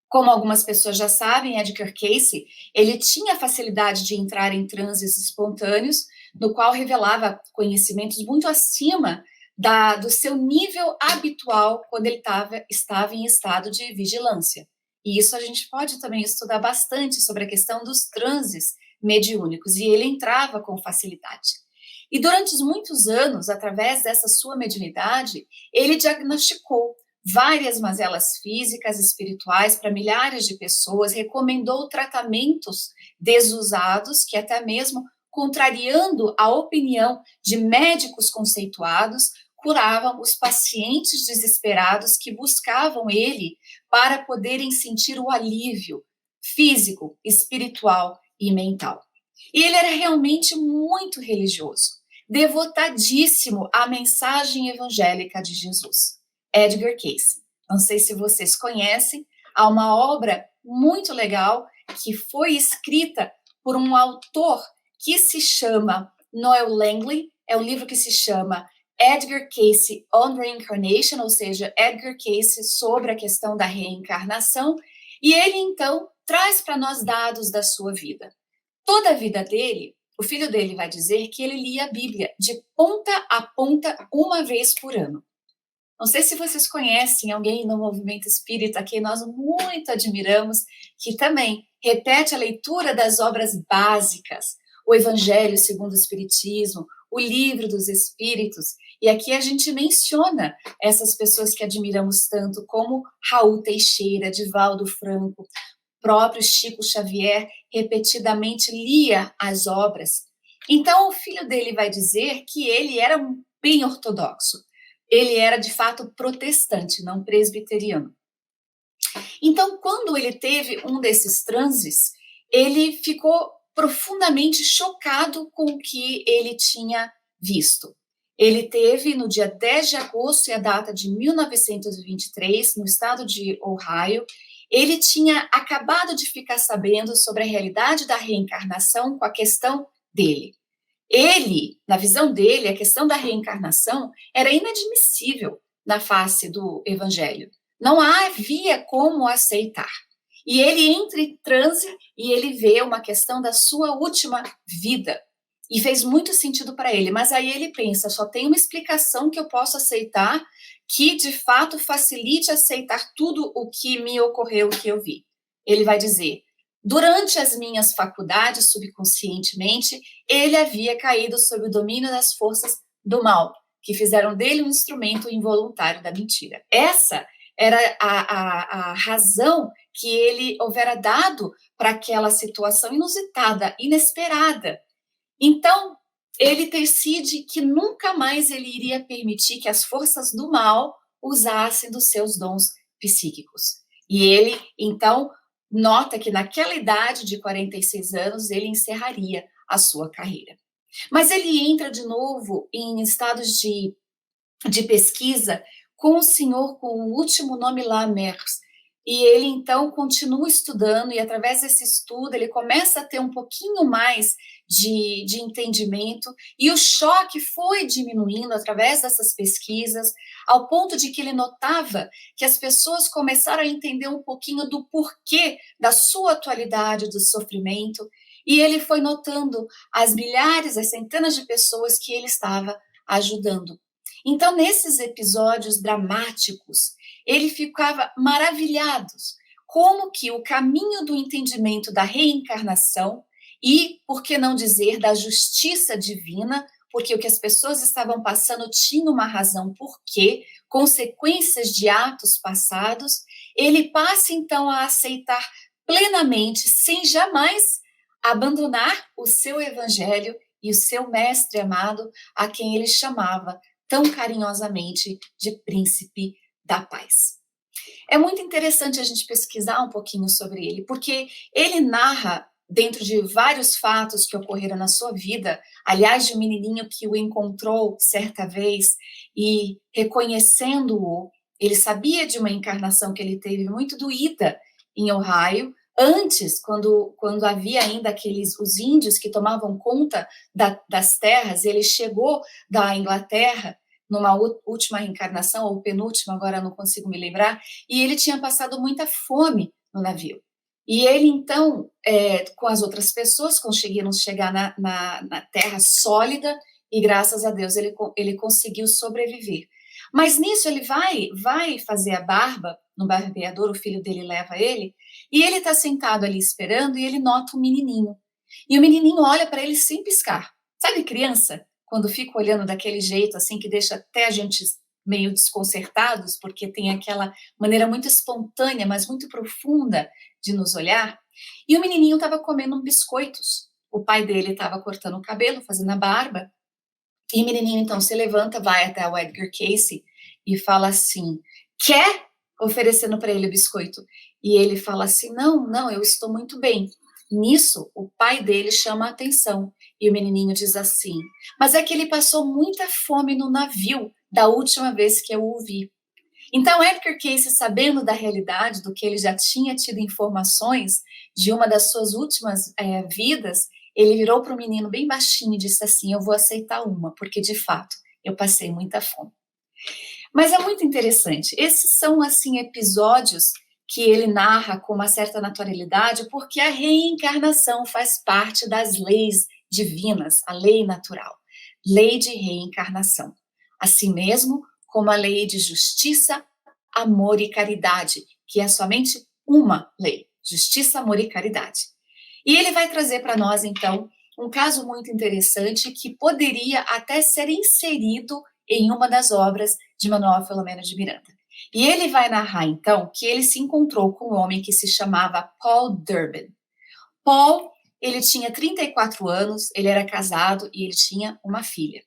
Como algumas pessoas já sabem, Edgar Cayce, ele tinha facilidade de entrar em transes espontâneos, no qual revelava conhecimentos muito acima do seu nível habitual quando ele estava em estado de vigilância. E isso a gente pode também estudar bastante sobre a questão dos transes mediúnicos, e ele entrava com facilidade. E durante muitos anos, através dessa sua mediunidade, ele diagnosticou várias mazelas físicas e espirituais para milhares de pessoas, recomendou tratamentos desusados, que até mesmo contrariando a opinião de médicos conceituados, curavam os pacientes desesperados que buscavam ele para poderem sentir o alívio físico, espiritual e mental. E ele era realmente muito religioso, devotadíssimo à mensagem evangélica de Jesus. Edgar Cayce. Não sei se vocês conhecem, há uma obra muito legal que foi escrita por um autor que se chama Noel Langley, é um livro que se chama Edgar Cayce on Reincarnation, ou seja, Edgar Cayce sobre a questão da reencarnação, e ele então traz para nós dados da sua vida. Toda a vida dele, o filho dele vai dizer que ele lia a Bíblia de ponta a ponta uma vez por ano. Não sei se vocês conhecem alguém no movimento espírita que nós muito admiramos, que também repete a leitura das obras básicas, o Evangelho segundo o Espiritismo, o Livro dos Espíritos, e aqui a gente menciona essas pessoas que admiramos tanto, como Raul Teixeira, Divaldo Franco, próprio Chico Xavier, repetidamente lia as obras. Então, o filho dele vai dizer que ele era bem ortodoxo. Ele era, de fato, protestante, não presbiteriano. Então, quando ele teve um desses transes, ele ficou profundamente chocado com o que ele tinha visto. Ele teve, no dia 10 de agosto, e a data de 1923, no estado de Ohio, ele tinha acabado de ficar sabendo sobre a realidade da reencarnação com a questão dele. Ele, na visão dele, a questão da reencarnação era inadmissível na face do evangelho. Não havia como aceitar. E ele entra em transe e ele vê uma questão da sua última vida. E fez muito sentido para ele. Mas aí ele pensa, só tem uma explicação que eu posso aceitar que, de fato, facilite aceitar tudo o que me ocorreu, o que eu vi. Ele vai dizer, durante as minhas faculdades, subconscientemente, ele havia caído sob o domínio das forças do mal, que fizeram dele um instrumento involuntário da mentira. Essa era a razão que ele houvera dado para aquela situação inusitada, inesperada. Então, ele decide que nunca mais ele iria permitir que as forças do mal usassem dos seus dons psíquicos. E ele, então, nota que naquela idade de 46 anos, ele encerraria a sua carreira. Mas ele entra de novo em estados de pesquisa com o senhor com o último nome lá, Merckx, e ele então continua estudando, e através desse estudo ele começa a ter um pouquinho mais de entendimento, e o choque foi diminuindo através dessas pesquisas, ao ponto de que ele notava que as pessoas começaram a entender um pouquinho do porquê da sua atualidade, do sofrimento, e ele foi notando as milhares, as centenas de pessoas que ele estava ajudando. Então, nesses episódios dramáticos, ele ficava maravilhado como que o caminho do entendimento da reencarnação e, por que não dizer, da justiça divina, porque o que as pessoas estavam passando tinha uma razão porquê, consequências de atos passados, ele passa então a aceitar plenamente, sem jamais abandonar o seu evangelho e o seu mestre amado, a quem ele chamava tão carinhosamente de príncipe da paz. É muito interessante a gente pesquisar um pouquinho sobre ele, porque ele narra dentro de vários fatos que ocorreram na sua vida, aliás, de um menininho que o encontrou certa vez e, reconhecendo-o, ele sabia de uma encarnação que ele teve muito doída em Ohio, antes, quando havia ainda os índios que tomavam conta das terras. Ele chegou da Inglaterra numa última reencarnação, ou penúltima, agora não consigo me lembrar, e ele tinha passado muita fome no navio. E ele, então, com as outras pessoas, conseguiram chegar na terra sólida, e graças a Deus ele conseguiu sobreviver. Mas nisso ele vai fazer a barba no barbeador, o filho dele leva ele, e ele está sentado ali esperando, e ele nota um menininho. E o menininho olha para ele sem piscar. Sabe criança? Quando fica olhando daquele jeito, assim, que deixa até a gente meio desconcertados, porque tem aquela maneira muito espontânea, mas muito profunda de nos olhar. E o menininho estava comendo biscoitos. O pai dele estava cortando o cabelo, fazendo a barba. E o menininho, então, se levanta, vai até o Edgar Cayce e fala assim, quer? Oferecendo para ele o biscoito. E ele fala assim, não, eu estou muito bem. Nisso, o pai dele chama a atenção. E o menininho diz assim, mas é que ele passou muita fome no navio da última vez que eu o vi. Então, Edgar Cayce, sabendo da realidade, do que ele já tinha tido informações de uma das suas últimas vidas, ele virou para o menino bem baixinho e disse assim, eu vou aceitar uma, porque, de fato, eu passei muita fome. Mas é muito interessante. Esses são, assim, episódios que ele narra com uma certa naturalidade, porque a reencarnação faz parte das leis divinas, a lei natural, lei de reencarnação. Assim mesmo, como a lei de justiça, amor e caridade, que é somente uma lei, justiça, amor e caridade. E ele vai trazer para nós, então, um caso muito interessante que poderia até ser inserido em uma das obras de Manuel Filomeno de Miranda. E ele vai narrar, então, que ele se encontrou com um homem que se chamava Paul Durbin. Paul, ele tinha 34 anos, ele era casado e ele tinha uma filha.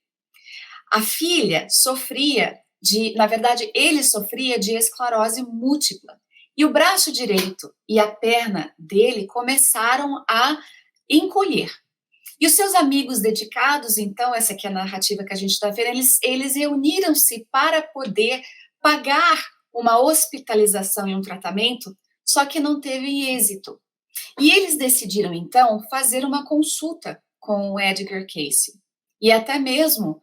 A filha sofria na verdade, ele sofria de esclerose múltipla. E o braço direito e a perna dele começaram a encolher. E os seus amigos dedicados, então, essa aqui é a narrativa que a gente está vendo, eles reuniram-se para poder pagar uma hospitalização e um tratamento, só que não teve êxito. E eles decidiram, então, fazer uma consulta com o Edgar Cayce. E até mesmo,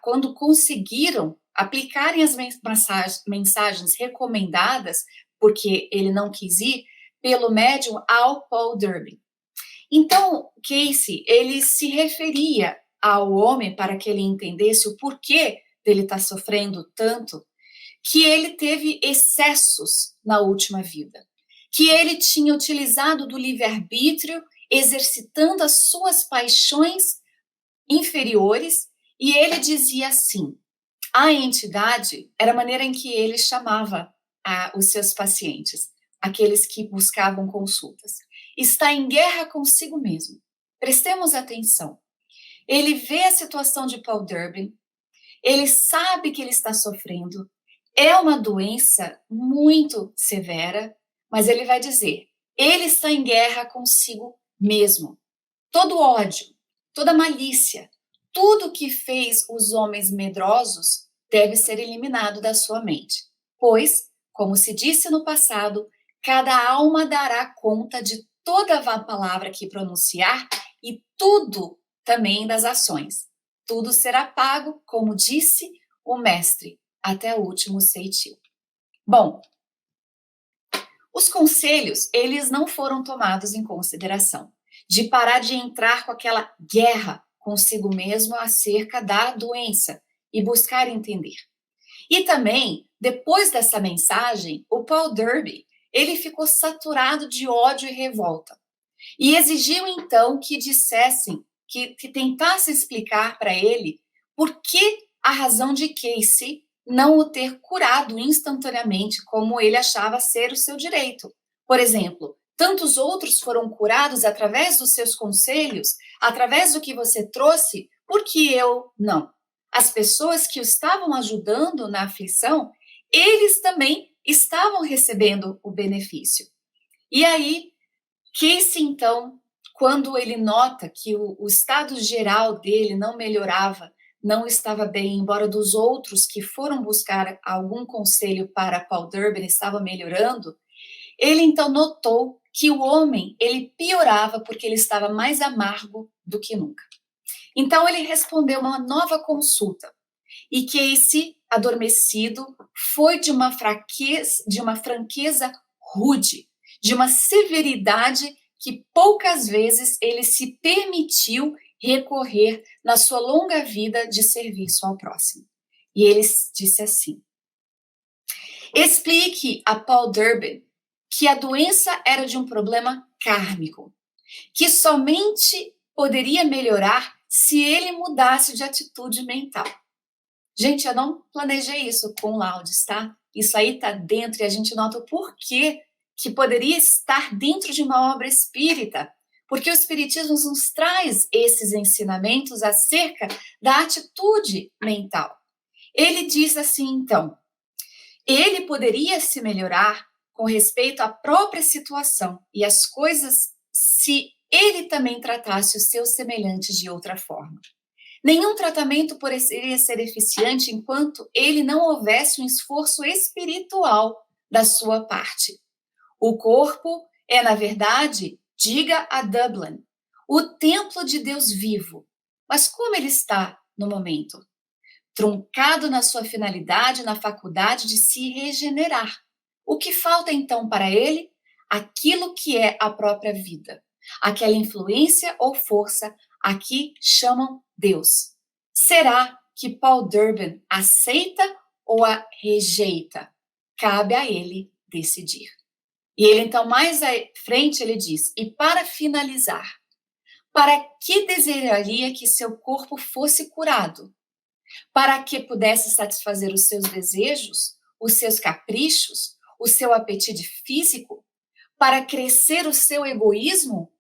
quando conseguiram aplicarem as mensagens recomendadas, porque ele não quis ir, pelo médium ao Paul Durbin. Então, Cayce, ele se referia ao homem para que ele entendesse o porquê dele estar sofrendo tanto, que ele teve excessos na última vida, que ele tinha utilizado do livre-arbítrio, exercitando as suas paixões inferiores, e ele dizia assim, a entidade era a maneira em que ele chamava os seus pacientes, aqueles que buscavam consultas. Está em guerra consigo mesmo. Prestemos atenção. Ele vê a situação de Paul Durbin, ele sabe que ele está sofrendo, é uma doença muito severa, mas ele vai dizer, ele está em guerra consigo mesmo. Todo ódio, toda malícia, tudo que fez os homens medrosos deve ser eliminado da sua mente. Pois, como se disse no passado, cada alma dará conta de toda a palavra que pronunciar e tudo também das ações. Tudo será pago, como disse o mestre, até o último ceitil. Bom, os conselhos, eles não foram tomados em consideração, de parar de entrar com aquela guerra consigo mesmo acerca da doença e buscar entender. E também, depois dessa mensagem, o Paul Durbin, ele ficou saturado de ódio e revolta. E exigiu, então, que dissessem, que tentassem explicar para ele por que a razão de Cayce não o ter curado instantaneamente, como ele achava ser o seu direito. Por exemplo, tantos outros foram curados através dos seus conselhos, através do que você trouxe, por que eu não? As pessoas que o estavam ajudando na aflição, eles também estavam recebendo o benefício. E aí, Casey, então, quando ele nota que o estado geral dele não melhorava, não estava bem, embora dos outros que foram buscar algum conselho para Paul Durbin estavam melhorando, ele então notou que o homem, ele piorava porque ele estava mais amargo do que nunca. Então ele respondeu uma nova consulta. E Casey, adormecido, foi de uma franqueza rude, de uma severidade que poucas vezes ele se permitiu recorrer na sua longa vida de serviço ao próximo. E ele disse assim: explique a Paul Durbin que a doença era de um problema kármico, que somente poderia melhorar se ele mudasse de atitude mental. Gente, eu não planejei isso com o Laudes, tá? Isso aí tá dentro e a gente nota o porquê que poderia estar dentro de uma obra espírita. Porque o Espiritismo nos traz esses ensinamentos acerca da atitude mental. Ele diz assim, então, ele poderia se melhorar com respeito à própria situação e às coisas se ele também tratasse os seus semelhantes de outra forma. Nenhum tratamento poderia ser eficiente enquanto ele não houvesse um esforço espiritual da sua parte. O corpo é, na verdade, diga a Dublin, o templo de Deus vivo. Mas como ele está no momento? Truncado na sua finalidade, na faculdade de se regenerar. O que falta então para ele? Aquilo que é a própria vida. Aquela influência ou força a que chamam Deus. Será que Paul Durbin aceita ou a rejeita? Cabe a ele decidir. E ele então mais à frente ele diz, e para finalizar, para que desejaria que seu corpo fosse curado? Para que pudesse satisfazer os seus desejos, os seus caprichos, o seu apetite físico? Para crescer o seu egoísmo?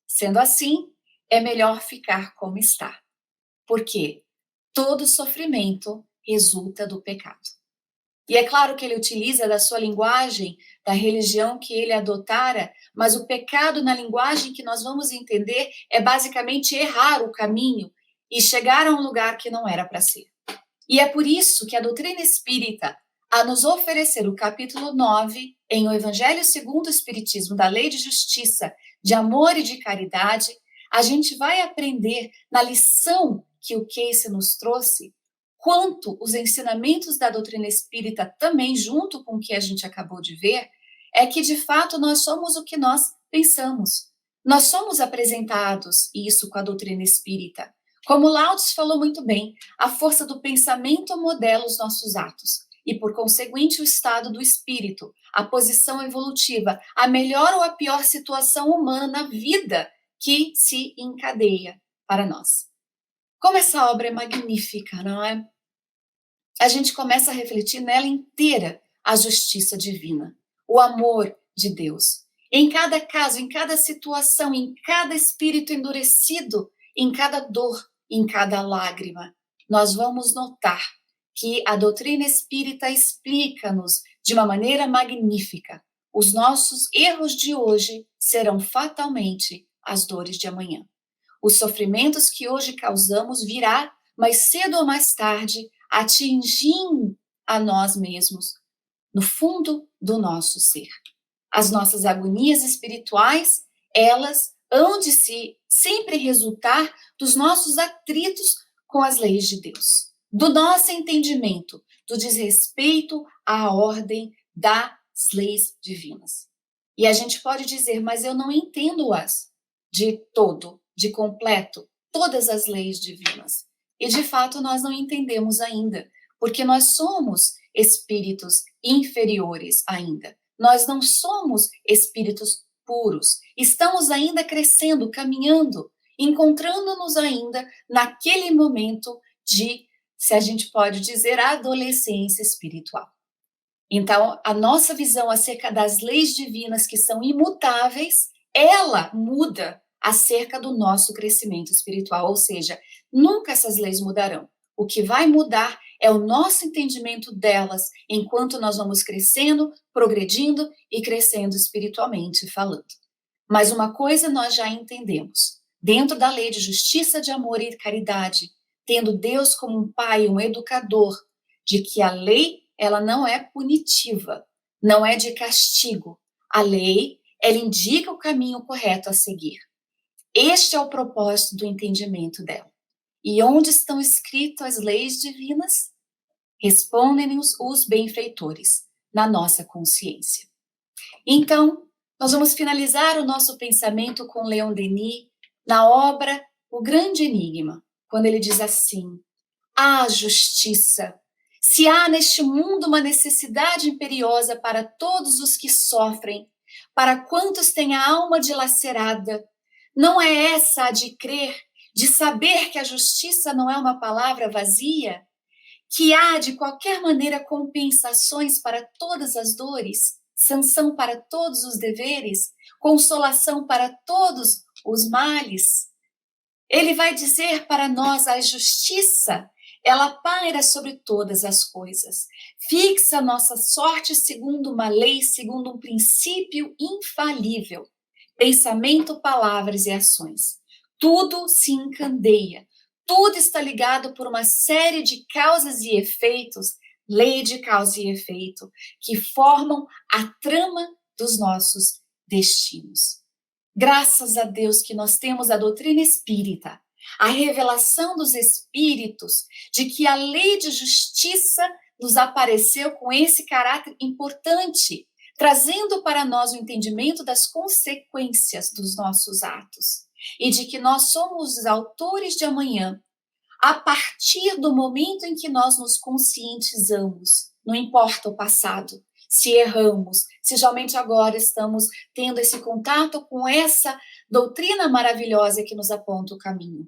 Sendo assim, é melhor ficar como está. Porque todo sofrimento resulta do pecado. E é claro que ele utiliza da sua linguagem, da religião que ele adotara, mas o pecado na linguagem que nós vamos entender é basicamente errar o caminho e chegar a um lugar que não era para ser. E é por isso que a doutrina espírita, a nos oferecer o capítulo 9, em O Evangelho segundo o Espiritismo, da Lei de Justiça, de Amor e de Caridade, a gente vai aprender na lição que o Casey nos trouxe, quanto os ensinamentos da doutrina espírita também, junto com o que a gente acabou de ver, é que, de fato, nós somos o que nós pensamos. Nós somos apresentados, isso com a doutrina espírita. Como Laudes falou muito bem, a força do pensamento modela os nossos atos. E, por conseguinte, o estado do espírito, a posição evolutiva, a melhor ou a pior situação humana na vida que se encadeia para nós. Como essa obra é magnífica, não é? A gente começa a refletir nela inteira a justiça divina, o amor de Deus. Em cada caso, em cada situação, em cada espírito endurecido, em cada dor, em cada lágrima, nós vamos notar que a doutrina espírita explica-nos de uma maneira magnífica. Os nossos erros de hoje serão fatalmente as dores de amanhã. Os sofrimentos que hoje causamos virá, mais cedo ou mais tarde, atingindo a nós mesmos, no fundo do nosso ser. As nossas agonias espirituais, elas hão de se sempre resultar dos nossos atritos com as leis de Deus, do nosso entendimento, do desrespeito à ordem das leis divinas. E a gente pode dizer, mas eu não entendo-as de todo, de completo, todas as leis divinas. E, de fato, nós não entendemos ainda, porque nós somos espíritos inferiores ainda. Nós não somos espíritos puros. Estamos ainda crescendo, caminhando, encontrando-nos ainda naquele momento de, se a gente pode dizer, adolescência espiritual. Então, a nossa visão acerca das leis divinas que são imutáveis, ela muda acerca do nosso crescimento espiritual, ou seja, nunca essas leis mudarão. O que vai mudar é o nosso entendimento delas enquanto nós vamos crescendo, progredindo e crescendo espiritualmente falando. Mas uma coisa nós já entendemos. Dentro da lei de justiça, de amor e caridade, tendo Deus como um pai, um educador, de que a lei, ela não é punitiva, não é de castigo. A lei, ela indica o caminho correto a seguir. Este é o propósito do entendimento dela. E onde estão escritas as leis divinas? Respondem-nos os benfeitores, na nossa consciência. Então, nós vamos finalizar o nosso pensamento com Leon Denis, na obra O Grande Enigma, quando ele diz assim: há justiça. Se há neste mundo uma necessidade imperiosa para todos os que sofrem, para quantos têm a alma dilacerada, não é essa a de crer, de saber que a justiça não é uma palavra vazia, que há de qualquer maneira compensações para todas as dores, sanção para todos os deveres, consolação para todos os males? Ele vai dizer para nós: a justiça, ela paira sobre todas as coisas, fixa a nossa sorte segundo uma lei, segundo um princípio infalível, pensamento, palavras e ações. Tudo se encandeia, tudo está ligado por uma série de causas e efeitos, lei de causa e efeito, que formam a trama dos nossos destinos. Graças a Deus que nós temos a doutrina espírita, a revelação dos espíritos, de que a lei de justiça nos apareceu com esse caráter importante, trazendo para nós o entendimento das consequências dos nossos atos, e de que nós somos os autores de amanhã, a partir do momento em que nós nos conscientizamos, não importa o passado, se erramos, se somente agora estamos tendo esse contato com essa doutrina maravilhosa que nos aponta o caminho.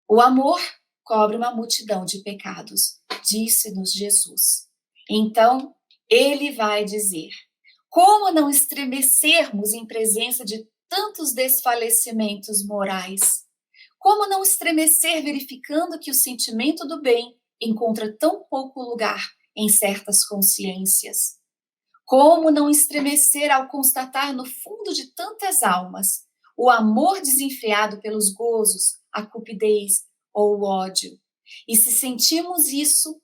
O amor cobre uma multidão de pecados, disse-nos Jesus. Então, ele vai dizer: como não estremecermos em presença de tantos desfalecimentos morais? Como não estremecer verificando que o sentimento do bem encontra tão pouco lugar em certas consciências? Como não estremecer ao constatar no fundo de tantas almas o amor desenfreado pelos gozos, a cupidez ou o ódio? E se sentimos isso,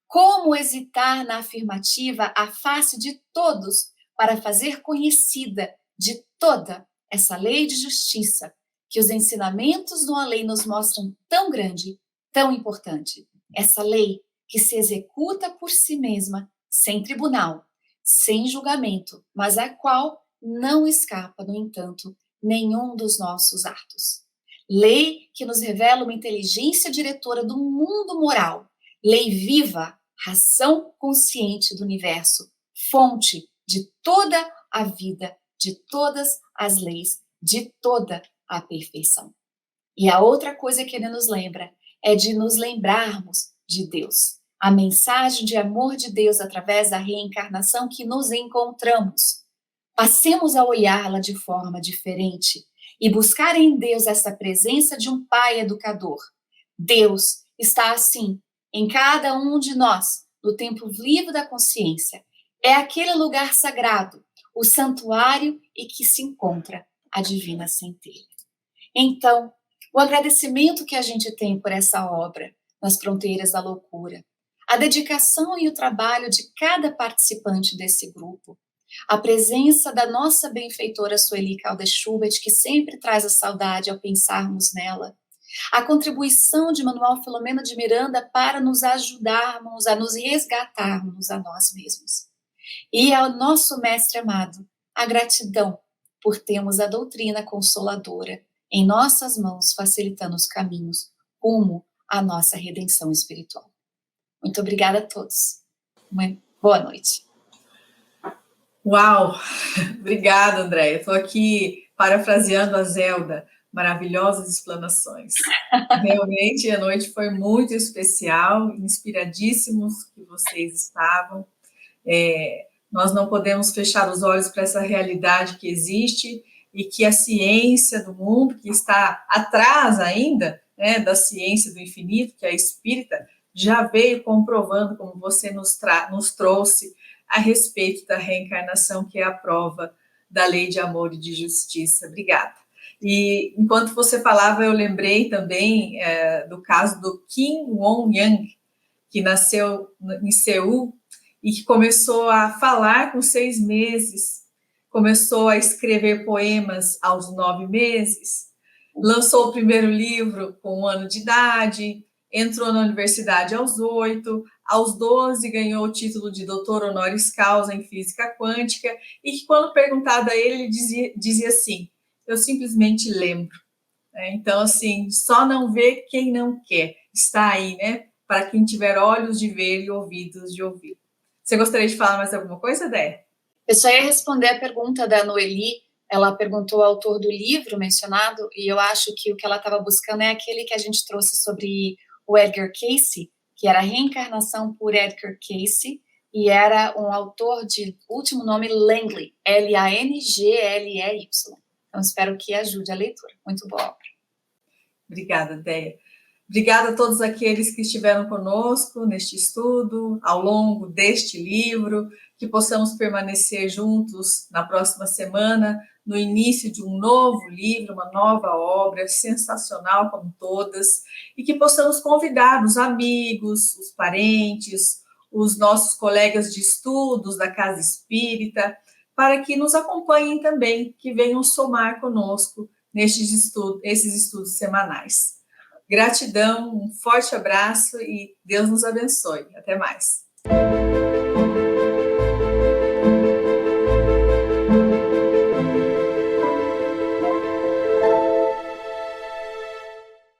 como hesitar na afirmativa à face de todos para fazer conhecida de toda essa lei de justiça que os ensinamentos de uma lei nos mostram tão grande, tão importante? Essa lei que se executa por si mesma, sem tribunal, sem julgamento, mas a qual não escapa, no entanto, nenhum dos nossos atos. Lei que nos revela uma inteligência diretora do mundo moral, lei viva, razão consciente do universo, fonte de toda a vida, de todas as leis, de toda a perfeição. E a outra coisa que ele nos lembra é de nos lembrarmos de Deus, a mensagem de amor de Deus através da reencarnação que nos encontramos. Passemos a olhá-la de forma diferente e buscar em Deus essa presença de um Pai educador. Deus está assim em cada um de nós, no templo vivo da consciência. É aquele lugar sagrado, o santuário e que se encontra a divina centelha. Então, o agradecimento que a gente tem por essa obra, Nas Fronteiras da Loucura, a dedicação e o trabalho de cada participante desse grupo, a presença da nossa benfeitora Sueli Caldas Schubert, que sempre traz a saudade ao pensarmos nela, a contribuição de Manuel Filomeno de Miranda para nos ajudarmos a nos resgatarmos a nós mesmos. E ao nosso mestre amado, a gratidão por termos a doutrina consoladora em nossas mãos, facilitando os caminhos rumo à nossa redenção espiritual. Muito obrigada a todos. Uma boa noite. Uau! Obrigada, Andréia. Estou aqui parafraseando a Zelda. Maravilhosas explanações. Realmente, a noite foi muito especial, inspiradíssimos que vocês estavam. Nós não podemos fechar os olhos para essa realidade que existe e que a ciência do mundo, que está atrás ainda, né, da ciência do infinito, que é a espírita, já veio comprovando, como você nos trouxe, a respeito da reencarnação, que é a prova da lei de amor e de justiça. Obrigada. E enquanto você falava, eu lembrei também do caso do Kim Won-young, que nasceu em Seul e que começou a falar com 6 meses, começou a escrever poemas aos 9 meses, lançou o primeiro livro com 1 ano de idade, entrou na universidade aos 8, aos 12 ganhou o título de doutor honoris causa em física quântica, e que quando perguntado a ele dizia assim: eu simplesmente lembro. Então, assim, só não vê quem não quer. Está aí, né? Para quem tiver olhos de ver e ouvidos de ouvir. Você gostaria de falar mais alguma coisa, Dé? Eu só ia responder a pergunta da Noeli. Ela perguntou ao autor do livro mencionado, e eu acho que o que ela estava buscando é aquele que a gente trouxe sobre o Edgar Cayce, que era a reencarnação por Edgar Cayce, e era um autor de último nome Langley, Langley. Então, espero que ajude a leitura. Muito boa obra. Obrigada, Déia. Obrigada a todos aqueles que estiveram conosco neste estudo, ao longo deste livro, que possamos permanecer juntos na próxima semana, no início de um novo livro, uma nova obra, sensacional como todas, e que possamos convidar os amigos, os parentes, os nossos colegas de estudos da Casa Espírita, para que nos acompanhem também, que venham somar conosco esses estudos semanais. Gratidão, um forte abraço e Deus nos abençoe. Até mais.